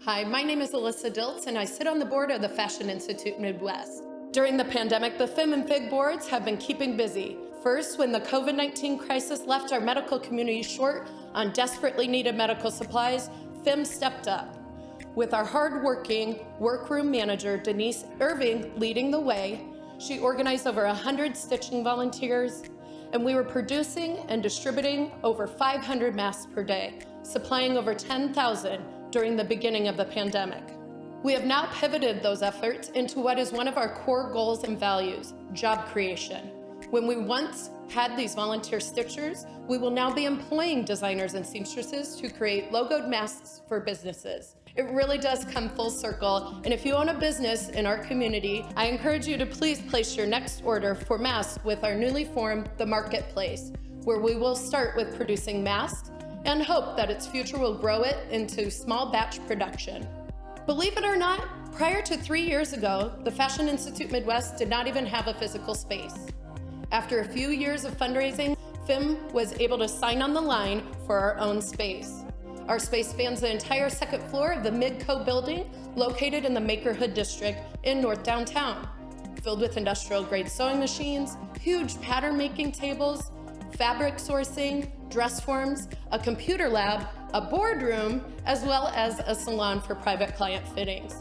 Hi, my name is Alyssa Diltz, and I sit on the board of the Fashion Institute Midwest. During the pandemic, the FIM and FIG boards have been keeping busy. First, when the COVID-19 crisis left our medical community short on desperately needed medical supplies, FIM stepped up. With our hard-working workroom manager, Denise Irving, leading the way, she organized over 100 stitching volunteers, and we were producing and distributing over 500 masks per day, supplying over 10,000 during the beginning of the pandemic. We have now pivoted those efforts into what is one of our core goals and values, job creation. When we once had these volunteer stitchers, we will now be employing designers and seamstresses to create logoed masks for businesses. It really does come full circle, and if you own a business in our community, I encourage you to please place your next order for masks with our newly formed The Marketplace, where we will start with producing masks and hope that its future will grow it into small batch production. Believe it or not, prior to 3 years ago, the Fashion Institute Midwest did not even have a physical space. After a few years of fundraising, FIM was able to sign on the line for our own space. Our space spans the entire second floor of the Midco building, located in the Makerhood district in North Downtown, filled with industrial-grade sewing machines, huge pattern-making tables, fabric sourcing, dress forms, a computer lab, a boardroom, as well as a salon for private client fittings.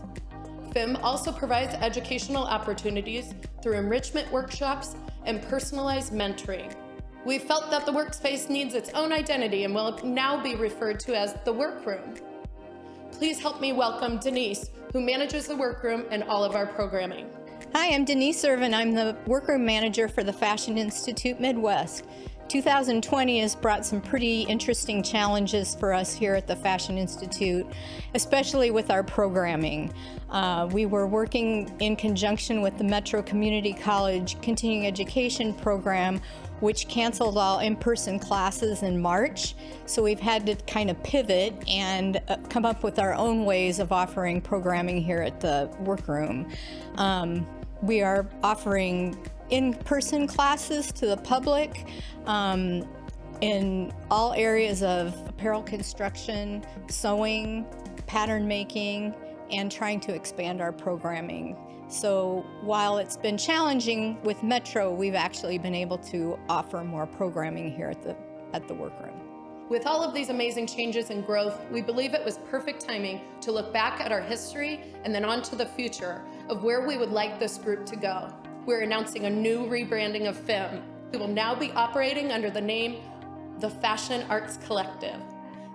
FIM also provides educational opportunities through enrichment workshops and personalized mentoring. We felt that the workspace needs its own identity and will now be referred to as the workroom. Please help me welcome Denise, who manages the workroom and all of our programming. Hi, I'm Denise Irvin. I'm the workroom manager for the Fashion Institute Midwest. 2020 has brought some pretty interesting challenges for us here at the Fashion Institute, especially with our programming. We were working in conjunction with the Metro Community College Continuing Education Program, which canceled all in-person classes in March. So we've had to kind of pivot and come up with our own ways of offering programming here at the workroom. We are offering in-person classes to the public in all areas of apparel construction, sewing, pattern making, and trying to expand our programming. So while it's been challenging with Metro, we've actually been able to offer more programming here at the workroom. With all of these amazing changes and growth, we believe it was perfect timing to look back at our history and then on to the future of where we would like this group to go. We're announcing a new rebranding of FIM. We will now be operating under the name The Fashion Arts Collective.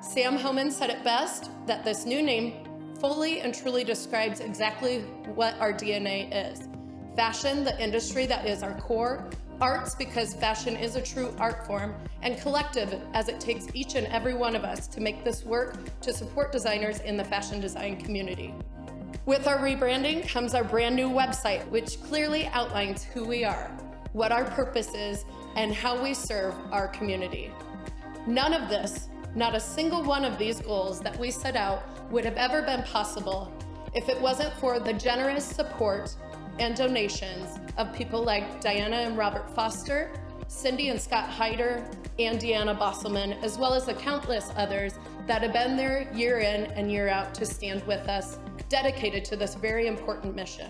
Sam Homan said it best that this new name fully and truly describes exactly what our DNA is. Fashion, the industry that is our core, arts because fashion is a true art form, and collective as it takes each and every one of us to make this work to support designers in the fashion design community. With our rebranding comes our brand new website, which clearly outlines who we are, what our purpose is, and how we serve our community. None of this, not a single one of these goals that we set out would have ever been possible if it wasn't for the generous support and donations of people like Diana and Robert Foster, Cindy and Scott Hyder, and Deanna Bosselman, as well as the countless others that have been there year in and year out to stand with us, dedicated to this very important mission.